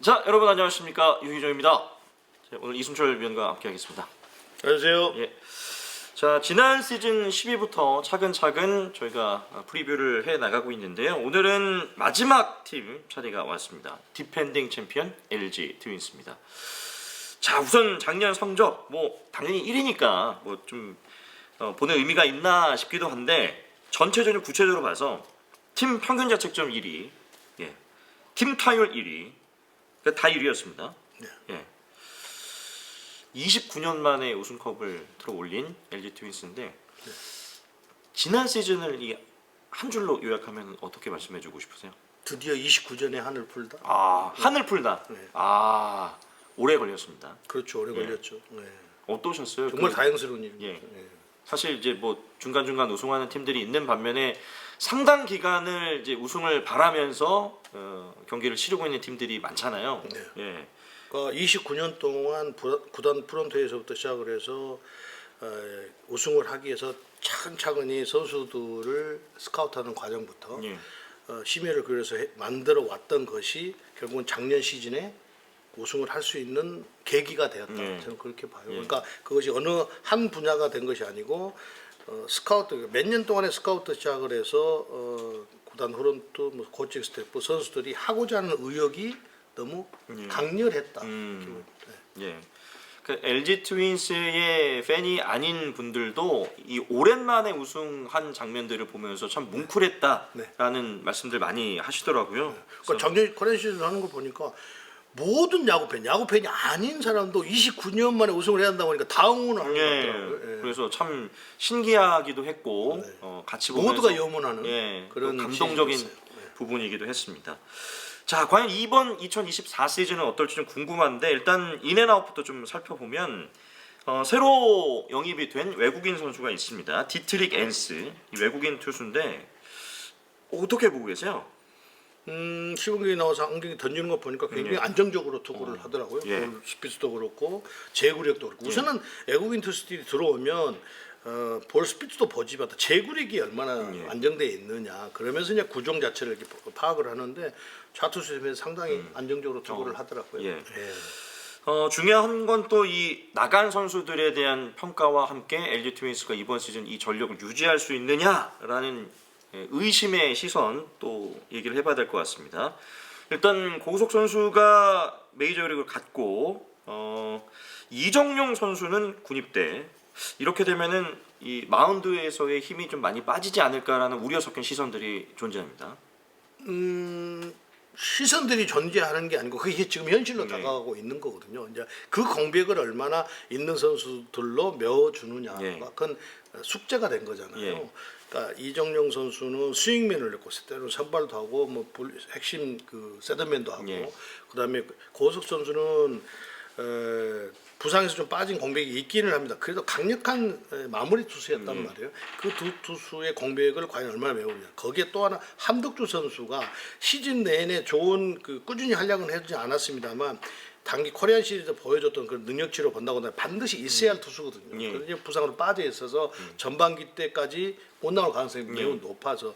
자, 여러분 안녕하십니까, 유희정입니다. 오늘 이순철 위원과 함께하겠습니다. 안녕하세요. 예. 자, 지난 시즌 10위부터 차근차근 저희가 프리뷰를 해 나가고 있는데요. 오늘은 마지막 팀 차례가 왔습니다. 디펜딩 챔피언 LG 트윈스입니다. 자, 우선 작년 성적 뭐 당연히 1위니까 뭐 좀 보는 의미가 있나 싶기도 한데, 전체적으로 구체적으로 봐서 팀 평균 자책점 1위, 예, 팀 타율 1위, 그러니까 다 1위였습니다. 네. 예. 29년 만에 우승컵을 들어올린 LG 트윈스인데, 지난 시즌을 이 한 줄로 요약하면 어떻게 말씀해주고 싶으세요? 드디어 29전에 한을 풀다. 한을 풀다. 네. 오래 걸렸습니다. 그렇죠. 오래 걸렸죠. 네. 어떠셨어요? 정말 다행스러운 일입니다. 예. 네. 사실 이제 뭐 중간중간 우승하는 팀들이 있는 반면에 상당 기간을 이제 우승을 바라면서 경기를 치르고 있는 팀들이 많잖아요. 네. 예. 그러니까 29년 동안 구단 프런트에서부터 시작을 해서 우승을 하기 위해서 차근차근히 선수들을 스카우트하는 과정부터 예. 심혈을 기울여서 만들어 왔던 것이 결국은 작년 시즌에 우승을 할 수 있는 계기가 되었다. 예. 저는 그렇게 봐요. 예. 그러니까 그것이 어느 한 분야가 된 것이 아니고 스카우트 몇 년 동안의 스카우트 시작을 해서 구단 프런트, 뭐 코칭 스태프, 선수들이 하고자 하는 의욕이 너무 강렬했다. 예. 그 LG 트윈스의 팬이 아닌 분들도 이 오랜만에 우승한 장면들을 보면서 참 뭉클했다라는 말씀들 많이 하시더라고요. 그러니까 작년 코리안 시즌 하는 거 보니까 모든 야구팬이 아닌 사람도 29년 만에 우승을 해야 한다고 하니까 다 응원하는 것 같더라고요. 예. 그래서 참 신기하기도 했고, 같이 보면서 모두가 염원하는 그런 그런 감동적인 시즌이었어요. 부분이기도 했습니다. 자, 과연 이번 2024 시즌은 어떨지 좀 궁금한데, 일단 인앤아웃부터 좀 살펴보면 새로 영입이 된 외국인 선수가 있습니다. 디트릭 앤스, 이 외국인 투수인데 어떻게 보고 계세요? 시범경기 나와서 안경이 던지는 거 보니까 굉장히 안정적으로 투구를 하더라고요. 예. 스피드도 그렇고 제구력도 그렇고. 우선은 외국인 투수들이 들어오면 볼 스피드도 보지만 제구력이 얼마나 안정되어 있느냐. 그러면서 이제 구종 자체를 이렇게 파악을 하는데 좌투수에서 상당히 안정적으로 투구를 하더라고요. 예. 중요한 건 또 이 나간 선수들에 대한 평가와 함께 LG 트윈스가 이번 시즌 이 전력을 유지할 수 있느냐라는 의심의 시선 또 얘기를 해봐야 될 것 같습니다. 일단 고우석 선수가 메이저리그를 갔고 이정용 선수는 군입대. 이렇게 되면은 이 마운드에서의 힘이 좀 많이 빠지지 않을까라는 우려 섞인 시선들이 존재합니다. 시선들이 존재하는 게 아니고 그게 지금 현실로 다가가고 있는 거거든요. 이제 그 공백을 얼마나 있는 선수들로 메워주느냐가 큰 숙제가 된 거잖아요. 그러니까 이정용 선수는 스윙맨을 냈고 때로는 선발도 하고 뭐 핵심 그 세더맨도 하고 그다음에 고우석 선수는 부상에서 좀 빠진 공백이 있기는 합니다. 그래도 강력한 마무리 투수였단 말이에요. 그 두 투수의 공백을 과연 얼마나 메우느냐. 거기에 또 하나 함덕주 선수가 시즌 내내 좋은 꾸준히 활약은 해주지 않았습니다만 단기 코리안 시리즈 보여줬던 그 능력치로 본다고 하면 반드시 있어야 할 투수거든요. 그런데 부상으로 빠져 있어서 전반기 때까지 못 나올 가능성이 매우 높아서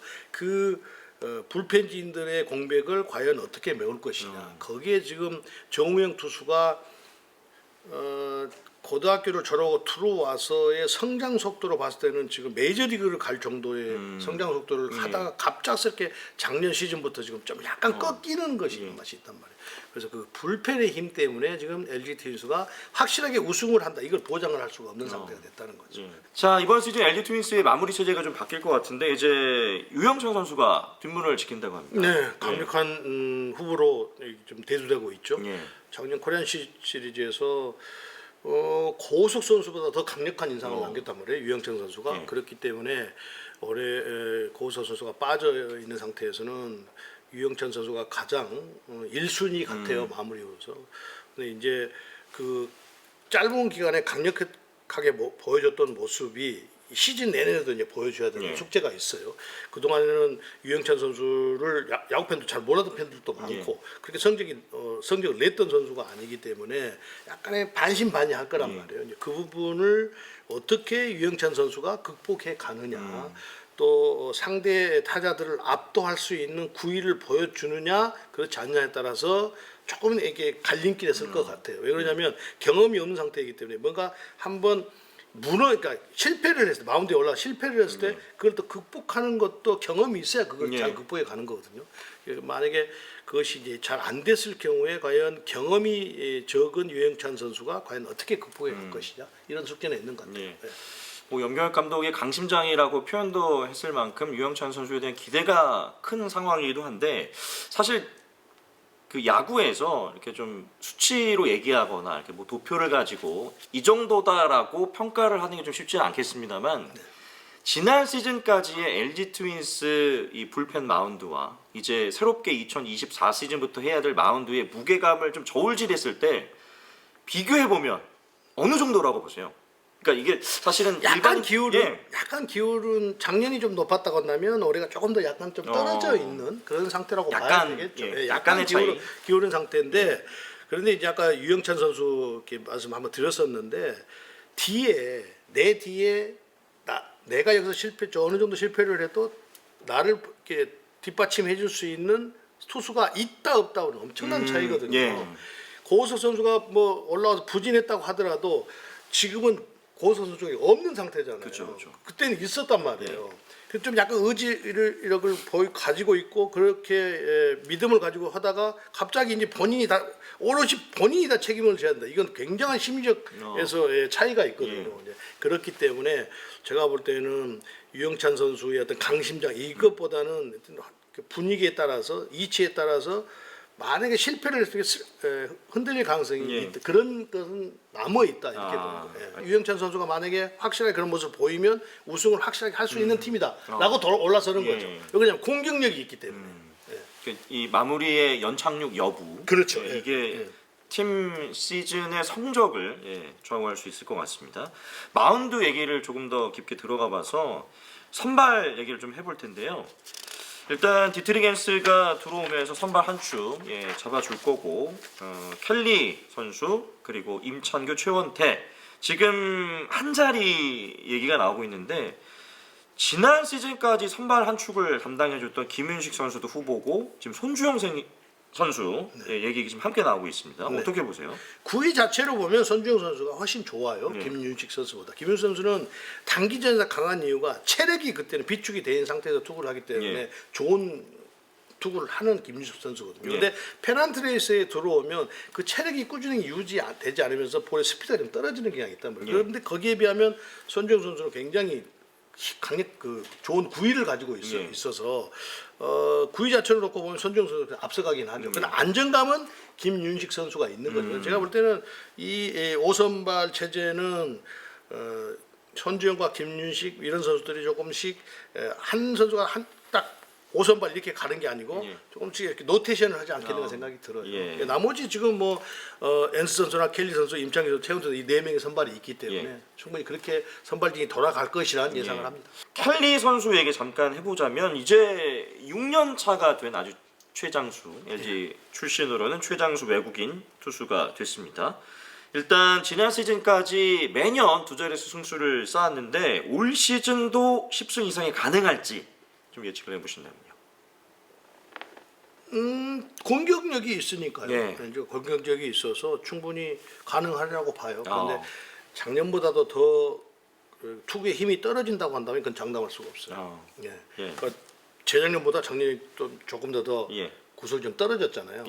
불펜진들의 공백을 과연 어떻게 메울 것이냐. 거기에 지금 정우영 투수가 고등학교를 졸업하고 들어와서의 성장 속도로 봤을 때는 지금 메이저리그를 갈 정도의 성장 속도를 하다가 갑작스럽게 작년 시즌부터 지금 좀 약간 꺾이는 것이 맛이 있단 말이에요. 그래서 그 불펜의 힘 때문에 지금 LG 트윈스가 확실하게 우승을 한다. 이걸 보장을 할 수가 없는 상태가 됐다는 거죠. 자, 이번 시즌 LG 트윈스의 마무리 체제가 좀 바뀔 것 같은데 이제 유영철 선수가 뒷문을 지킨다고 합니다. 네, 강력한 후보로 좀 대두되고 있죠. 작년 코리안 시리즈에서 고우석 선수보다 더 강력한 인상을 남겼단 말이에요. 유영철 선수가. 그렇기 때문에 올해 고우석 선수가 빠져 있는 상태에서는 유영철 선수가 가장 1순위 같아요. 마무리로서. 근데 이제 그 짧은 기간에 강력하게 보여줬던 모습이 시즌 내내도 이제 보여줘야 되는 숙제가 있어요. 그 동안에는 유영찬 선수를 야구 팬도 잘 몰랐던 팬들도 많고 그렇게 성적을 냈던 선수가 아니기 때문에 약간의 반신반의할 거란 말이에요. 이제 그 부분을 어떻게 유영찬 선수가 극복해 가느냐. 또 상대 타자들을 압도할 수 있는 구위를 보여주느냐 그렇지 않느냐에 따라서 조금 이렇게 갈림길에 설 것 같아요. 왜 그러냐면 경험이 없는 상태이기 때문에 뭔가 한번 그러니까 실패를 했을 때 마운드에 올라 실패를 했을 때 그걸 또 극복하는 것도 경험이 있어야 그걸 잘 극복해 가는 거거든요. 만약에 그것이 이제 잘 안 됐을 경우에 과연 경험이 적은 유영찬 선수가 과연 어떻게 극복해 갈 것이냐 이런 숙제는 있는 것 같아요. 네. 뭐 염경엽 감독이 강심장이라고 표현도 했을 만큼 유영찬 선수에 대한 기대가 큰 상황이기도 한데 사실 그 야구에서 이렇게 좀 수치로 얘기하거나 이렇게 뭐 도표를 가지고 이 정도다라고 평가를 하는 게 좀 쉽지는 않겠습니다만 지난 시즌까지의 LG 트윈스 이 불펜 마운드와 이제 새롭게 2024 시즌부터 해야 될 마운드의 무게감을 좀 저울질했을 때 비교해 보면 어느 정도라고 보세요? 그러니까 이게 사실은 약간 기울은 작년이 좀 높았다고 한다면 올해가 조금 더 약간 좀 떨어져 있는 그런 상태라고 봐야 되겠죠. 약간의 기울은 상태인데 그런데 이제 아까 유영찬 선수 이렇게 말씀 한번 드렸었는데 내 뒤에 내가 여기서 어느 정도 실패를 해도 나를 이렇게 뒷받침해 줄 수 있는 투수가 있다 없다는 엄청난 차이거든요. 고우석 선수가 뭐 올라와서 부진했다고 하더라도 지금은 고우석 선수 쪽에 없는 상태잖아요. 그쵸. 그때는 있었단 말이에요. 좀 약간 의지를 이렇게 가지고 있고 그렇게 믿음을 가지고 하다가 갑자기 이제 오롯이 본인이 다 책임을 져야 한다. 이건 굉장한 심리적에서의 차이가 있거든요. 그렇기 때문에 제가 볼 때는 유영찬 선수의 어떤 강심장 이것보다는 분위기에 따라서 이치에 따라서 만약에 실패를 했을 때 흔들릴 가능성이 있다. 그런 것은 남아 있다 이렇게 보는 거예요. 유영찬 선수가 만약에 확실하게 그런 모습을 보이면 우승을 확실하게 할 수 있는 팀이다라고 올라서는 거죠. 왜냐하면 공격력이 있기 때문에. 이 마무리의 연착륙 여부. 그렇죠. 이게 팀 시즌의 성적을 좌우할 수 있을 것 같습니다. 마운드 얘기를 조금 더 깊게 들어가봐서 선발 얘기를 좀 해볼 텐데요. 일단 디트리겐스가 들어오면서 선발 한 축 잡아줄 거고 켈리 선수 그리고 임찬규, 최원태 지금 한 자리 얘기가 나오고 있는데 지난 시즌까지 선발 한 축을 담당해줬던 김윤식 선수도 후보고 지금 손주영 선수 얘기 지금 함께 나오고 있습니다. 어떻게 보세요? 구위 자체로 보면 손주영 선수가 훨씬 좋아요. 김윤식 선수보다. 김윤식 선수는 단기전에서 강한 이유가 체력이 그때는 비축이 된 상태에서 투구를 하기 때문에 좋은 투구를 하는 김윤식 선수거든요. 근데 페넌트레이스에 들어오면 그 체력이 꾸준히 유지되지 않으면서 볼의 스피드가 좀 떨어지는 경향이 있단 말이에요. 그런데 거기에 비하면 손주영 선수는 굉장히 좋은 구위를 가지고 있어서 구위 자체를 놓고 보면 손주영 선수가 앞서가긴 하죠. 그러나 안정감은 김윤식 선수가 있는 거죠. 제가 볼 때는 이 5선발 체제는 손주영과 김윤식 이런 선수들이 조금씩 한 선수가 딱 5선발 이렇게 가는 게 아니고 조금씩 이렇게 노테이션을 하지 않겠는가 생각이 들어요. 나머지 지금 뭐 엔스 선수나 켈리 선수, 임창규 선수, 최훈 선수 이 네 명의 선발이 있기 때문에 충분히 그렇게 선발진이 돌아갈 것이라는 예상을 합니다. 켈리 선수 얘기 잠깐 해보자면 이제 6년 차가 된 아주 최장수 LG 출신으로는 최장수 외국인 투수가 됐습니다. 일단 지난 시즌까지 매년 두 자릿수 승수를 쌓았는데 올 시즌도 10승 이상이 가능할지 좀 예측을 해보신다면요. 공격력이 있으니까요. 공격력이 있어서 충분히 가능하리라고 봐요. 그런데 작년보다도 더 투구의 힘이 떨어진다고 한다면 그건 장담할 수가 없어요. 그러니까 재작년보다 작년이 좀 조금 더 구속이 좀 떨어졌잖아요.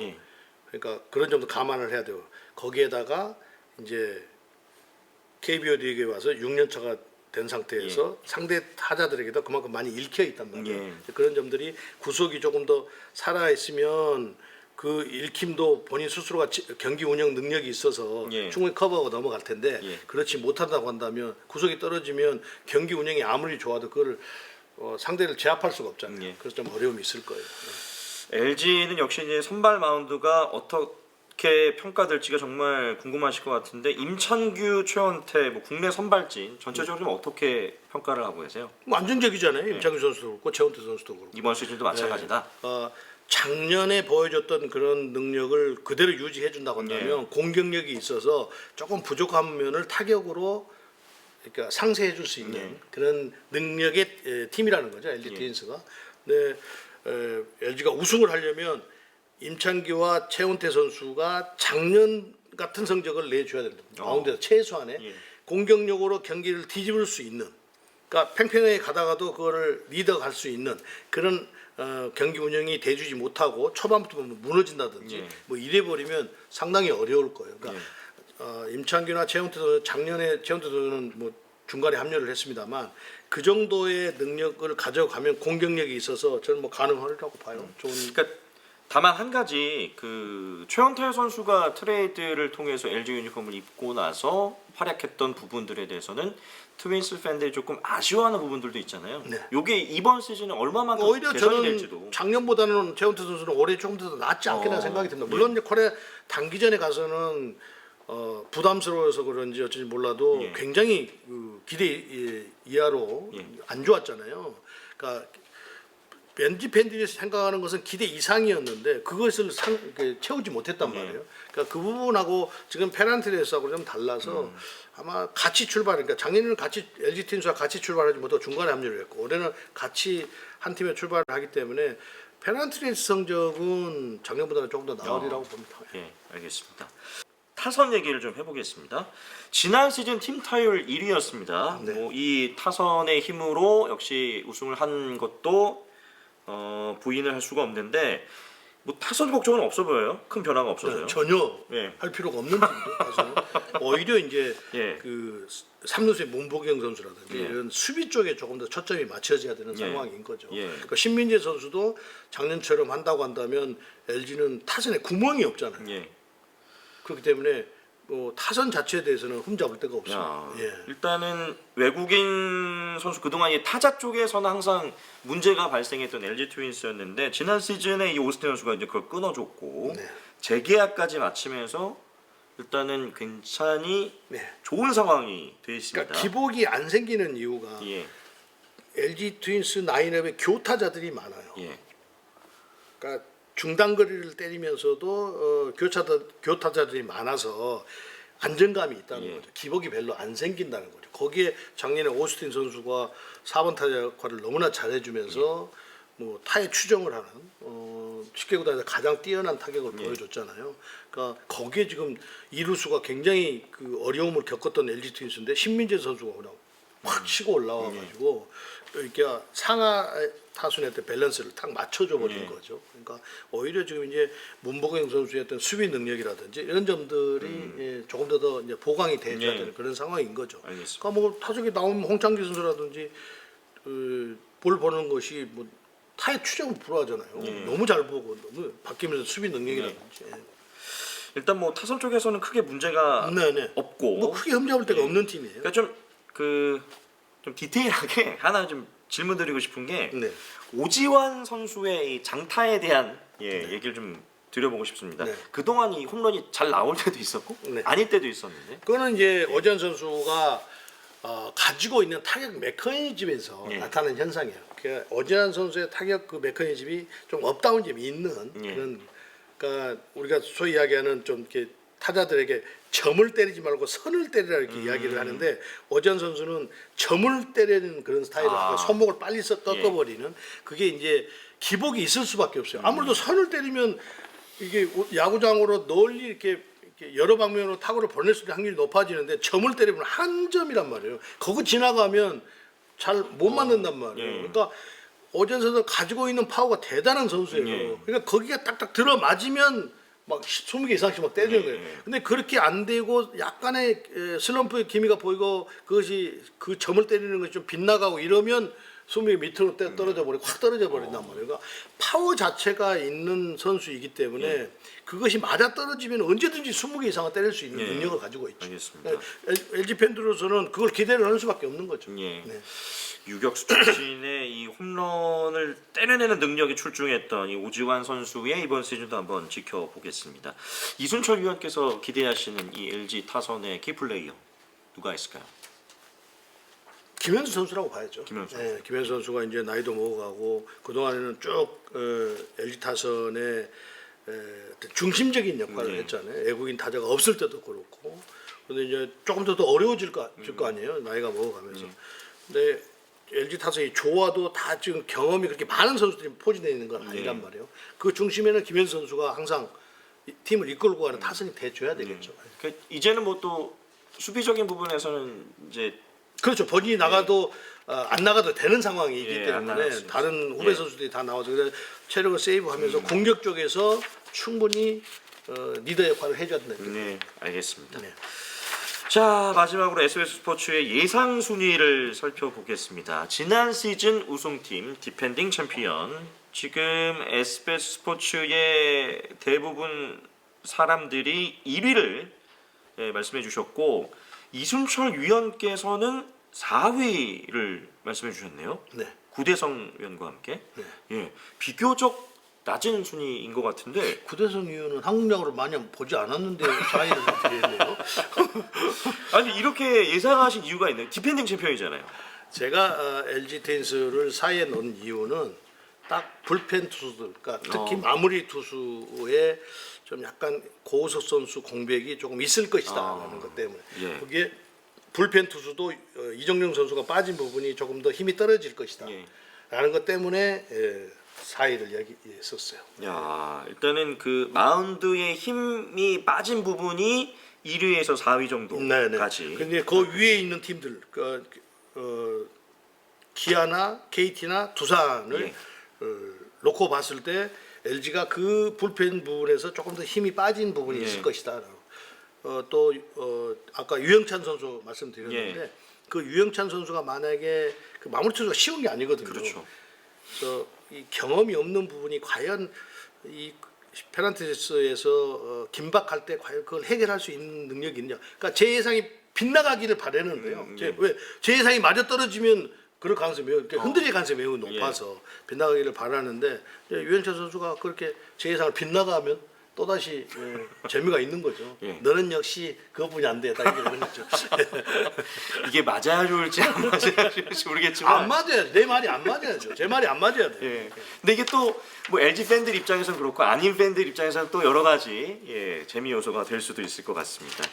그러니까 그런 점도 감안을 해야 돼요. 거기에다가 이제 KBO 리그에 와서 6년 차가 된 상태에서 상대 타자들에게도 그만큼 많이 읽혀 있단 말이에요. 그런 점들이 구속이 조금 더 살아 있으면 그 읽힘도 본인 스스로가 경기 운영 능력이 있어서 충분히 커버하고 넘어갈 텐데 그렇지 못한다고 한다면 구속이 떨어지면 경기 운영이 아무리 좋아도 그걸 상대를 제압할 수가 없잖아요. 그래서 좀 어려움이 있을 거예요. LG는 역시 이제 선발 마운드가 어떻게 평가될지가 정말 궁금하실 것 같은데 임찬규, 최원태 뭐 국내 선발진 전체적으로 좀 어떻게 평가를 하고 계세요? 뭐 안정적이잖아요. 임창규 선수도 그렇고 최원태 선수도 그렇고. 이번 시즌도 마찬가지다. 작년에 보여줬던 그런 능력을 그대로 유지해 준다고 한다면 공격력이 있어서 조금 부족한 면을 타격으로 그러니까 상쇄해 줄 수 있는 그런 능력의 팀이라는 거죠. LG 트윈스가. 근데 LG가 우승을 하려면 임창기와 최원태 선수가 작년 같은 성적을 내줘야 된다. 마운드에서 최소한의 예. 공격력으로 경기를 뒤집을 수 있는, 그러니까 팽팽하게 가다가도 그거를 리더 갈 수 있는 그런 경기 운영이 돼주지 못하고 초반부터 무너진다든지 예. 뭐 이래 버리면 상당히 어려울 거예요. 그러니까 임창규나 최원태 선수, 작년에 최원태 선수는 뭐 중간에 합류를 했습니다만 그 정도의 능력을 가져가면 공격력이 있어서 저는 뭐 가능하리라고 봐요. 좋은. 그러니까 다만 한 가지 그 최원태 선수가 트레이드를 통해서 LG 유니폼을 입고 나서 활약했던 부분들에 대해서는 트윈스 팬들이 조금 아쉬워하는 부분들도 있잖아요. 네. 요게 이번 시즌에 얼마만큼 오히려 개선이 저는 될지도. 작년보다는 최원태 선수는 올해 조금 더 낫지 않겠나 생각이 듭니다. 물론 이제 코리아 단기전에 가서는 부담스러워서 그런지 어쩐지 몰라도 예. 굉장히 그 기대 이하로 예. 안 좋았잖아요. 그러니까 왠지 팬들이 생각하는 것은 기대 이상이었는데 그것을 채우지 못했단 말이에요. 그러니까 그 부분하고 지금 페널티 레이스하고 좀 달라서 아마 같이 출발, 그러니까 작년에는 같이 LG 트윈스와 같이 출발하지 못하고 중간에 합류를 했고 올해는 같이 한 팀에 출발을 하기 때문에 페널티 레이스 성적은 작년보다는 조금 더 나으리라고 봅니다. 예, 알겠습니다. 타선 얘기를 좀 해보겠습니다. 지난 시즌 팀 타율 1위였습니다. 네. 뭐 이 타선의 힘으로 역시 우승을 한 것도 부인을 할 수가 없는데 뭐 타선 걱정은 없어 보여요. 큰 변화가 없어서요. 전혀 예. 할 필요가 없는 팀도 사실은 오히려 이제 예. 그 삼루수의 문보경 선수라든지 예. 이런 수비 쪽에 조금 더 초점이 맞춰져야 되는 예. 상황인 거죠. 예. 그러니까 신민재 선수도 작년처럼 한다고 한다면 LG는 타선에 구멍이 없잖아요. 예. 그렇기 때문에 뭐 타선 자체에 대해서는 흠잡을 데가 없습니다. 야, 예. 일단은 외국인 선수 그동안 이 타자 쪽에서는 항상 문제가 발생했던 LG 트윈스였는데 지난 시즌에 이 오스틴 선수가 이제 그걸 끊어줬고 네. 재계약까지 마치면서 일단은 굉장히 네. 좋은 상황이 되어 있습니다. 그러니까 기복이 안 생기는 이유가 예, LG 트윈스 라인업에 교타자들이 많아요. 예, 그러니까 중단거리를 때리면서도 교타자들이 많아서 안정감이 있다는 예. 거죠. 기복이 별로 안 생긴다는 거죠. 거기에 작년에 오스틴 선수가 4번 타자 역할을 너무나 잘해주면서 뭐 타의 추정을 하는 쉽게 보다 가장 뛰어난 타격을 보여줬잖아요. 그러니까 거기에 지금 이루수가 굉장히 그 어려움을 겪었던 LG 트윈스인데 신민재 선수가 그냥 확 치고 올라와가지고 이렇게 상하 타순의 밸런스를 딱 맞춰줘 버린 거죠. 그러니까 오히려 지금 이제 문보경 선수의 어떤 수비 능력이라든지 이런 점들이 예, 조금 더 이제 보강이 돼줘야 되는 그런 상황인 거죠. 알겠습니다. 그러니까 뭐 타석에 나오면 홍창기 선수라든지 볼 보는 것이 뭐 타의 추정을 불허하잖아요. 너무 잘 보고 너무 바뀌면서 수비 능력이라든지. 일단 뭐 타선 쪽에서는 크게 문제가 네네. 없고 뭐 크게 흠잡을 데가 없는 팀이에요. 그러니까 좀 디테일하게 하나 좀 질문드리고 싶은 게 네. 오지환 선수의 이 장타에 대한 얘기를 좀 드려보고 싶습니다. 네. 그동안 이 홈런이 잘 나올 때도 있었고 네. 아닐 때도 있었는데 그거는 이제 오지환 선수가 가지고 있는 타격 메커니즘에서 예. 나타나는 현상이에요. 그러니까 오지환 선수의 타격 그 메커니즘이 좀 업다운 점이 있는 예. 그런, 그러니까 우리가 소위 이야기하는 좀 이렇게 타자들에게 점을 때리지 말고 선을 때리라 이렇게 이야기를 하는데 오지환 선수는 점을 때리는 그런 스타일이라서 손목을 빨리 꺾어버리는 그게 이제 기복이 있을 수밖에 없어요. 아무래도 선을 때리면 이게 야구장으로 널리 이렇게 여러 방면으로 타구를 보낼 수 있는 확률이 높아지는데 점을 때리면 한 점이란 말이에요. 거기 지나가면 잘 못 맞는단 말이에요. 그러니까 오지환 선수가 가지고 있는 파워가 대단한 선수예요. 그러니까 거기가 딱딱 들어 맞으면 막 20개 이상씩 막 때리는 거예요. 근데 그렇게 안 되고 약간의 슬럼프의 기미가 보이고 그것이 그 점을 때리는 것이 좀 빗나가고 이러면 20개 밑으로 떨어져 버리고 확 떨어져 버린단 말이에요. 그러니까 파워 자체가 있는 선수이기 때문에 그것이 맞아 떨어지면 언제든지 20개 이상을 때릴 수 있는 능력을 가지고 있죠. 알겠습니다. LG 팬들로서는 그걸 기대를 하는 수밖에 없는 거죠. 예. 네. 유격수 출신의 이 홈런을 때려내는 능력이 출중했던 이 오지환 선수의 이번 시즌도 한번 지켜보겠습니다. 이순철 위원께서 기대하시는 이 LG 타선의 키플레이어 누가 있을까요? 김현수 선수라고 봐야죠. 김현수 네, 김현수 선수가 이제 나이도 먹어가고 그 동안에는 쭉 LG 타선의 중심적인 역할을 했잖아요. 외국인 타자가 없을 때도 그렇고. 근데 이제 조금 더 어려워질 거 아니에요. 나이가 먹어가면서. 근데 LG 타선이 좋아도 다 지금 경험이 그렇게 많은 선수들이 포진되어 있는 건 아니란 말이에요. 그 중심에는 김현수 선수가 항상 이 팀을 이끌고 가는 타선이 돼줘야 되겠죠. 그 이제는 뭐 또 수비적인 부분에서는 이제 그렇죠. 본인이 나가도 안 나가도 되는 상황이기 안 때문에 나갔습니다. 다른 후배 선수들이 다 나와서 그래서 체력을 세이브하면서 공격 쪽에서 충분히 리더 역할을 해줘야 된다. 네, 알겠습니다. 네. 자, 마지막으로 SBS 스포츠의 예상 순위를 살펴보겠습니다. 지난 시즌 우승팀 디펜딩 챔피언, 지금 SBS 스포츠의 대부분 사람들이 1위를 말씀해 주셨고 이순철 위원께서는 4위를 말씀해 주셨네요. 네. 구대성 위원과 함께. 네. 예, 비교적 낮은 순위인 것 같은데 구대성 위원은 한국 야구를 많이 보지 않았는데 4위를 드렸네요. 아니 이렇게 예상하신 이유가 있나요? 디펜딩 챔피언이잖아요. 제가 LG 트윈스를 4위에 넣은 이유는 딱 불펜 투수들, 그러니까 특히 마무리 투수에 좀 약간 고우석 선수 공백이 조금 있을 것이다라는 것 때문에 예. 그게 불펜 투수도 이정용 선수가 빠진 부분이 조금 더 힘이 떨어질 것이다 예. 라는 것 때문에 4위를 여기했었어요. 야, 일단은 그 마운드에 힘이 빠진 부분이 1위에서 4위 정도까지. 근데 그 위에 있는 팀들, 기아나 KT나 두산을 예. 놓고 봤을 때 LG가 그 불펜 부분에서 조금 더 힘이 빠진 부분이 예. 있을 것이다. 또 아까 유영찬 선수 말씀드렸는데 예. 그 유영찬 선수가 만약에 그 마무리 투수가 쉬운 게 아니거든요. 그렇죠. 그래서 이 경험이 없는 부분이 과연 이 페넌티스에서 긴박할 때 과연 그걸 해결할 수 있는 능력이 있냐. 그러니까 제 예상이 빗나가기를 바라는데요. 예. 제 예상이 맞아 떨어지면 그럴 가능성이 매우 흔들릴 가능성이 매우 높아서 빗나가기를 바라는데 유현철 선수가 그렇게 제 예상을 빗나가면 또 다시 재미가 있는 거죠. 예. 너는 역시 그것뿐이 안 돼. 딱 이렇게 되는 거죠. 이게 맞아야 좋을지 안 맞아야 좋을지 모르겠지만 안 맞아야 내 말이 안 맞아야죠. 제 말이 안 맞아야 돼. 예. 근데 이게 또 뭐 LG 팬들 입장에서는 그렇고 아닌 팬들 입장에서는 또 여러 가지 재미 요소가 될 수도 있을 것 같습니다.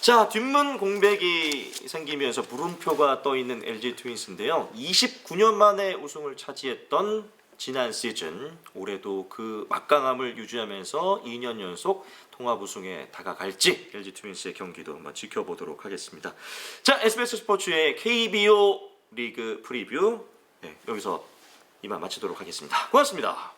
자, 뒷문 공백이 생기면서 물음표가 떠 있는 LG 트윈스인데요. 29년 만에 우승을 차지했던 지난 시즌 올해도 그 막강함을 유지하면서 2년 연속 통합 우승에 다가갈지 LG 트윈스의 경기도 한번 지켜보도록 하겠습니다. 자, SBS 스포츠의 KBO 리그 프리뷰 여기서 이만 마치도록 하겠습니다. 고맙습니다.